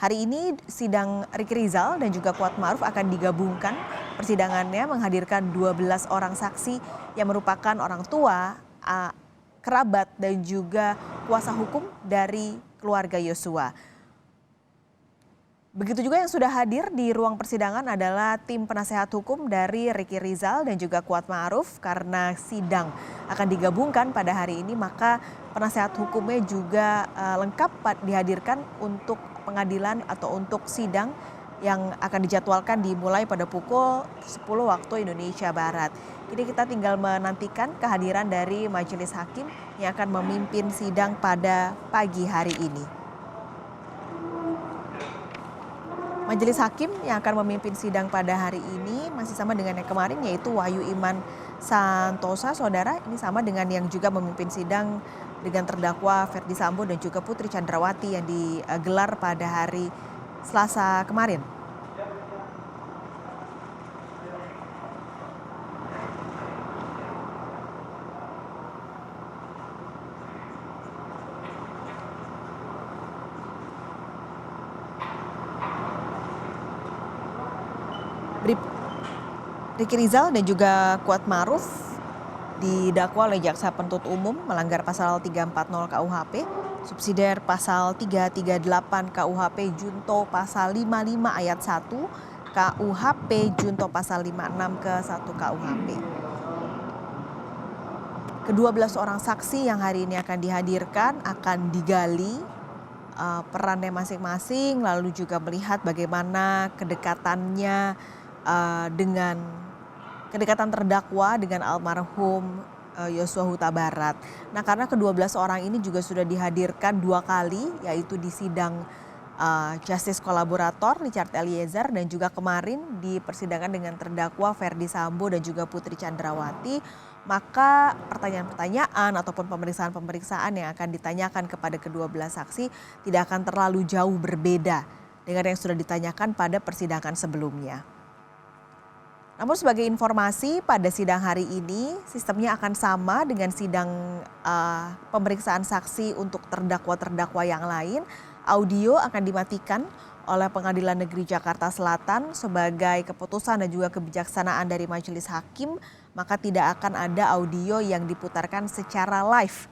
Hari ini sidang Ricky Rizal dan juga Kuatmaruf akan digabungkan. Persidangannya menghadirkan 12 orang saksi yang merupakan orang tua, kerabat dan juga kuasa hukum dari keluarga Yosua. Begitu juga yang sudah hadir di ruang persidangan adalah tim penasehat hukum dari Ricky Rizal dan juga Kuatmaruf. Karena sidang akan digabungkan pada hari ini, maka penasehat hukumnya juga lengkap dihadirkan untuk pengadilan atau untuk sidang yang akan dijadwalkan dimulai pada pukul 10 waktu Indonesia Barat. Jadi kita tinggal menantikan kehadiran dari majelis hakim yang akan memimpin sidang pada pagi hari ini. Majelis hakim yang akan memimpin sidang pada hari ini masih sama dengan yang kemarin, yaitu Wahyu Iman Santosa, saudara. Ini sama dengan yang juga memimpin sidang dengan terdakwa Ferdy Sambo dan juga Putri Chandrawati yang digelar pada hari Selasa kemarin. Ricky Rizal dan juga Kuatmaruf didakwa oleh jaksa penuntut umum melanggar pasal 340 KUHP, subsidiar pasal 338 KUHP junto pasal 55 ayat 1 KUHP junto pasal 56 ke 1 KUHP. Ke-12 orang saksi yang hari ini akan dihadirkan akan digali perannya masing-masing, lalu juga melihat bagaimana kedekatan terdakwa dengan almarhum Yosua Huta Barat. Nah, karena ke-12 orang ini juga sudah dihadirkan 2 kali, yaitu di sidang Justice Kolaborator Richard Eliezer dan juga kemarin di persidangan dengan terdakwa Ferdy Sambo dan juga Putri Chandrawati, maka pertanyaan-pertanyaan ataupun pemeriksaan-pemeriksaan yang akan ditanyakan kepada ke-12 saksi tidak akan terlalu jauh berbeda dengan yang sudah ditanyakan pada persidangan sebelumnya. Namun sebagai informasi, pada sidang hari ini sistemnya akan sama dengan sidang pemeriksaan saksi untuk terdakwa-terdakwa yang lain. Audio akan dimatikan oleh Pengadilan Negeri Jakarta Selatan sebagai keputusan dan juga kebijaksanaan dari majelis hakim, maka tidak akan ada audio yang diputarkan secara live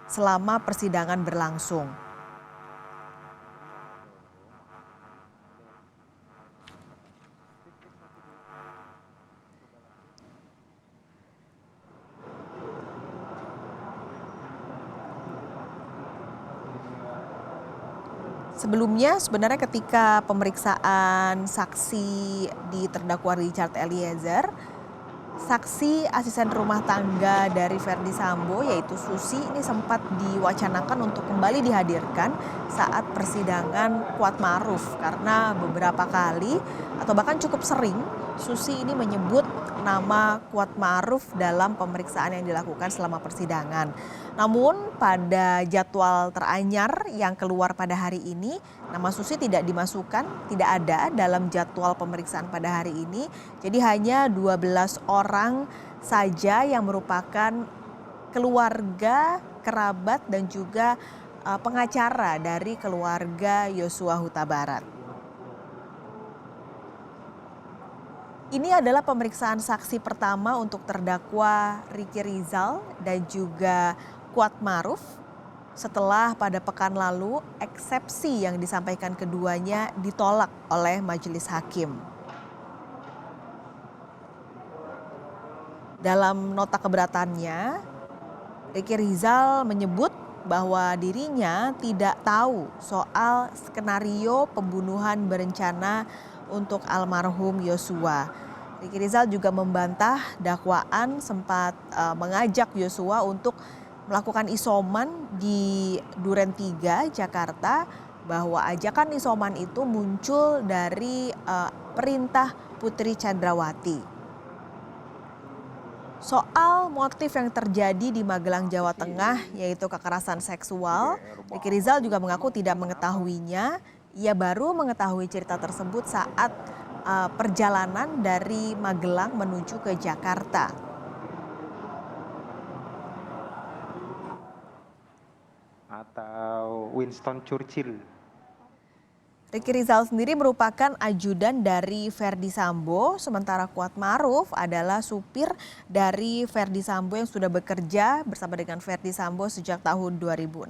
selama persidangan berlangsung. Sebelumnya sebenarnya ketika pemeriksaan saksi di terdakwa Richard Eliezer, saksi asisten rumah tangga dari Ferdy Sambo yaitu Susi ini sempat diwacanakan untuk kembali dihadirkan saat persidangan Kuatmaruf, karena beberapa kali atau bahkan cukup sering Susi ini menyebut nama Kuatmaruf dalam pemeriksaan yang dilakukan selama persidangan. Namun pada jadwal teranyar yang keluar pada hari ini, nama Susi tidak dimasukkan, tidak ada dalam jadwal pemeriksaan pada hari ini. Jadi hanya 12 orang saja yang merupakan keluarga, kerabat dan juga pengacara dari keluarga Yosua Huta Barat. Ini adalah pemeriksaan saksi pertama untuk terdakwa Ricky Rizal dan juga Kuatmaruf setelah pada pekan lalu eksepsi yang disampaikan keduanya ditolak oleh majelis hakim. Dalam nota keberatannya, Ricky Rizal menyebut bahwa dirinya tidak tahu soal skenario pembunuhan berencana untuk almarhum Yosua. Ricky Rizal juga membantah dakwaan sempat mengajak Yosua untuk melakukan isoman di Duren 3 Jakarta, bahwa ajakan isoman itu muncul dari perintah Putri Chandrawati. Soal motif yang terjadi di Magelang, Jawa Tengah, yaitu kekerasan seksual, Ricky Rizal juga mengaku tidak mengetahuinya. Ia baru mengetahui cerita tersebut saat perjalanan dari Magelang menuju ke Jakarta. Atau Winston Churchill. Riki Rizal sendiri merupakan ajudan dari Verdi Sambo, sementara Kuat Maruf adalah supir dari Verdi Sambo yang sudah bekerja bersama dengan Verdi Sambo sejak tahun 2016.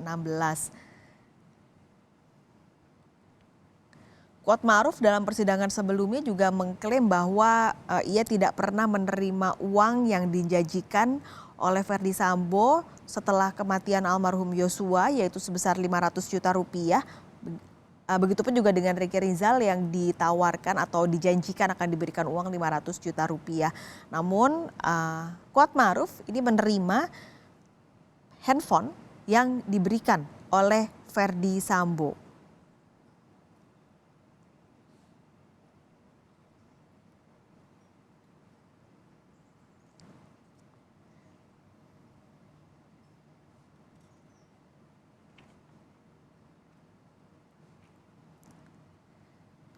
Kuat Maruf dalam persidangan sebelumnya juga mengklaim bahwa ia tidak pernah menerima uang yang dijanjikan oleh Verdi Sambo setelah kematian almarhum Yosua, yaitu sebesar 500 juta rupiah. Begitupun juga dengan Riki Rizal yang ditawarkan atau dijanjikan akan diberikan uang 500 juta rupiah. Namun Kuat Maruf ini menerima handphone yang diberikan oleh Verdi Sambo.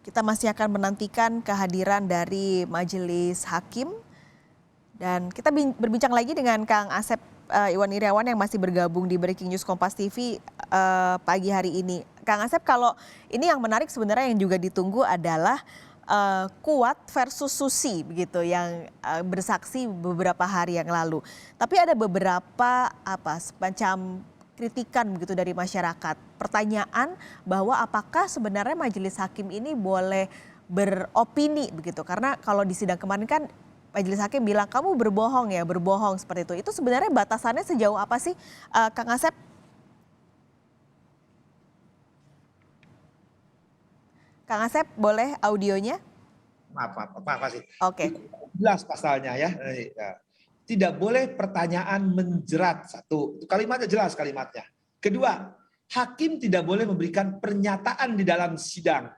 Kita masih akan menantikan kehadiran dari Majelis Hakim dan kita berbincang lagi dengan Kang Asep Iwan Iryawan yang masih bergabung di Breaking News Kompas TV pagi hari ini. Kang Asep, kalau ini yang menarik sebenarnya yang juga ditunggu adalah Kuat versus Susi begitu yang bersaksi beberapa hari yang lalu. Tapi ada beberapa semacam kritikan begitu dari masyarakat. Pertanyaan bahwa apakah sebenarnya majelis hakim ini boleh beropini begitu. Karena kalau di sidang kemarin kan majelis hakim bilang kamu berbohong ya, berbohong seperti itu. Itu sebenarnya batasannya sejauh apa sih Kang Asep? Kang Asep boleh audionya? Apa sih? Oke. Jelas pasalnya ya. Tidak boleh pertanyaan menjerat, satu. Kalimatnya jelas kalimatnya. Kedua, hakim tidak boleh memberikan pernyataan di dalam sidang.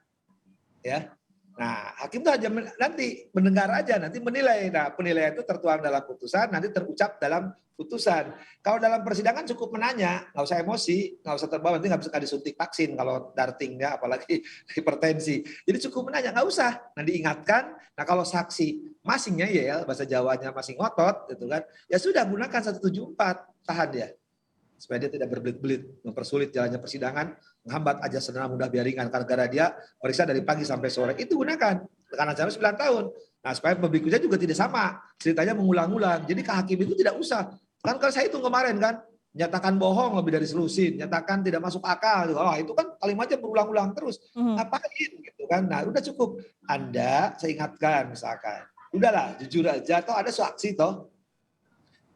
Ya. Nah, hakim itu hanya nanti mendengar aja, nanti menilai. Nah, penilaian itu tertuang dalam putusan, nanti terucap dalam putusan. Kalau dalam persidangan cukup menanya, nggak usah emosi, nggak usah terbawa, nanti nggak bisa disuntik vaksin kalau dartingnya, apalagi hipertensi. Jadi cukup menanya, nggak usah. Nah, diingatkan. Nah, kalau saksi masih ngeyel, bahasa Jawanya masih ngotot, gitu kan? Ya sudah, gunakan 174, tahan dia. Supaya dia tidak berbelit-belit, mempersulit jalannya persidangan, menghambat ajas sedang mudah biar ringan karena dia periksa dari pagi sampai sore. Itu gunakan, karena jam 9 tahun. Nah, supaya pemberikutnya juga tidak sama, ceritanya mengulang-ulang. Jadi ke hakim itu tidak usah. Kan kalau saya hitung kemarin kan, nyatakan bohong lebih dari selusin, nyatakan tidak masuk akal. Oh, itu kan kalimatnya berulang-ulang terus. Ngapain gitu kan? Nah, udah cukup. Anda, saya ingatkan misalkan, udahlah jujur aja, toh ada saksi toh.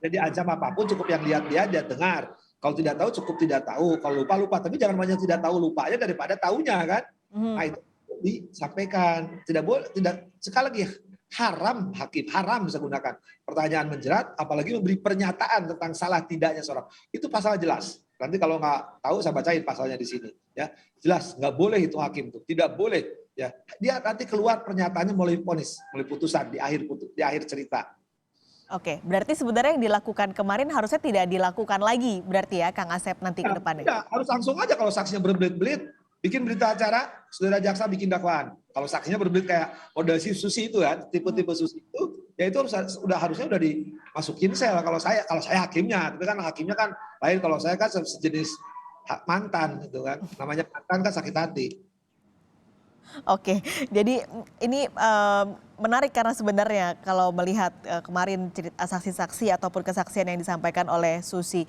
Jadi ancam apapun cukup yang lihat dia dengar. Kalau tidak tahu cukup tidak tahu, kalau lupa. Tapi jangan banyak tidak tahu lupanya daripada tahunya kan. Nah itu disampaikan. Tidak boleh, tidak sekali lagi haram hakim, haram bisa gunakan pertanyaan menjerat, apalagi memberi pernyataan tentang salah tidaknya seorang. Itu pasal jelas. Nanti kalau nggak tahu saya bacain pasalnya di sini. Ya jelas nggak boleh itu hakim tuh, tidak boleh. Ya dia nanti keluar pernyataannya melalui vonis, melalui putusan di akhir cerita. Oke, berarti sebenarnya yang dilakukan kemarin harusnya tidak dilakukan lagi berarti ya Kang Asep nanti ke depannya? Ya, harus langsung aja kalau saksinya berbelit-belit, bikin berita acara, saudara jaksa bikin dakwaan. Kalau saksinya berbelit kayak model si Susi itu kan, tipe-tipe Susi itu, ya itu harusnya udah dimasukin sel kalau saya hakimnya, tapi kan hakimnya kan lain, kalau saya kan sejenis mantan gitu kan, namanya mantan kan sakit hati. Oke, jadi ini menarik karena sebenarnya kalau melihat kemarin saksi-saksi ataupun kesaksian yang disampaikan oleh Susi.